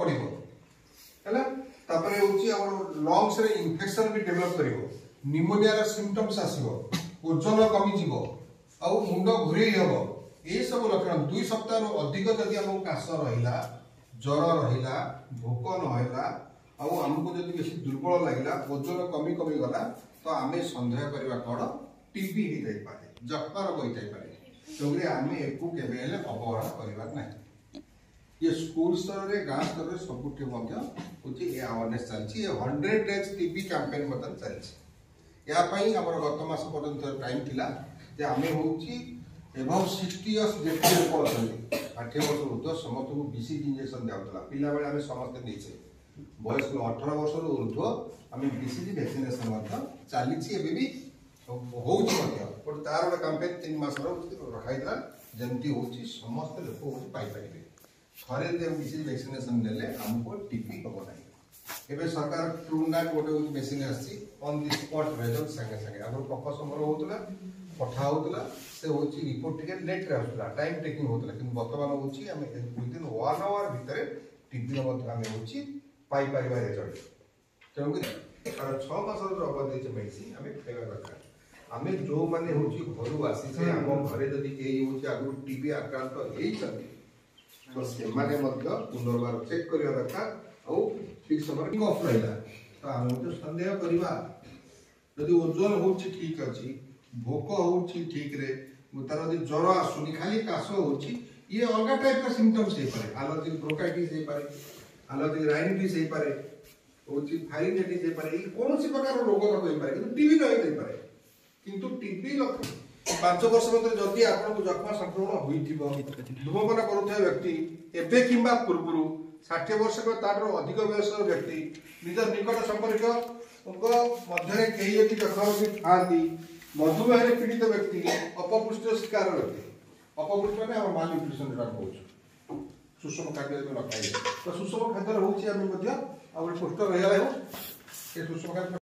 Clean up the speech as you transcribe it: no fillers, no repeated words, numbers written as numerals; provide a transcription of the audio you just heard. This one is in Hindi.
पड़िबो हैला तापरे होची हमर लंग्स रे इन्फेक्शन भी डेवलप करिवो निमोनिया रा सिम्पटम्स आसीबो ओजन कमी जीवो आ मुंड घुरे हबो ए सब लक्षण 2 सप्ताह रो अधिक जदि हमको काश रहिला ज्वर रहिला भूख न होला आ हमको जदि बेसी दुर्बल लागिला ओजन कमी कमी गला तो आमे संदेह करबा कोन टीबी ही जाई पारे जक्का रोग होई जाई पारे तोगरे आमे एकु केबे हेले अवहेला करबा नाही ये स्कूल स्तर रे गांव स्तर रे सबुठे मध्य होची ए अवेयरनेस चलची ए 100 डेज टीबी कैंपेन मत चलची या पई हमर गत मास पर्यंत टाइम थिला जे आमे होची एबव 60 इयर्स जेते लोक अछंती 80 वर्ष ऊर्ध्व समस्त को बीसीजी इंजेक्शन दियाउतला पिला बेले आमे समस्त नेछे बयस 18 वर्ष रो ऊर्ध्व आमे बीसीजी वैक्सीनेशन मत चालीची एबे भी होउची मध्य पर तार रे कैंपेन 3 मास रो रखाइतला जंती होची समस्त लोक होची पाई परिबे थरे जे बीसीजी वैक्सीनेशन नेले हमको टीबी होबो नाही एबे सरकार ट्रूनाट गोटे होची मेसिन आसी ऑन द स्पॉट रिजल्ट संगे संगे अगर प्रकाश समर होतला पठा होतला से होची रिपोर्ट टिके लेट रे आसला टाइम टेकिंग होतला किंतु वर्तमान होची हमें विदिन 1 आवर भितरे टीबी मत हमें होची पाई परिबा रिजल्ट तेणु कि 6 मास रो अवधि जे मेडिसिन हमें खाइबा दरकार हमें जो माने होची घरु आसी से हम घरे जदी केही होची आगु टीबी आक्रांत हेई छथि तो से माने मध्य पुनर्बार चेक करिया दरकार औ ठीक समय ऑफ रहिला तो हम जो संदेह करबा यदि ओजन होची ठीक अछि भोक होची ठीक रे तार यदि ज्वर आसुनी खाली काश होची ये अलग टाइप का सिम्पटम्स हे पारे एलर्जिक ब्रोंकाइटिस हे पारे एलर्जिक राइनिटिस हे पारे होची फारिंजाइटिस हे पारे कौन सी प्रकार रोग तक हे पारे किंतु टीबी नहीं हे पारे किंतु टीबी 5 वर्ष मध्य जदि आपन को जख्मा संक्रमण होइथिबो धूमपान करूଥିବା व्यक्ति एबे किंबा पूर्वरु 60 वर्ष का तारो अधिक वयस्क व्यक्ति निज निकट संपर्क उनको मध्य कई यदि जख्मा भी थाती मधुमेह रे पीड़ित व्यक्ति अपपुष्ट शिकार व्यक्ति अपपुष्ट माने हम माल न्यूट्रिशन रा कहू सुषम खाद्य में रखाई तो सुषम खाद्य होची हम मध्य और पुष्ट रहला हो ए सुषम खाद्य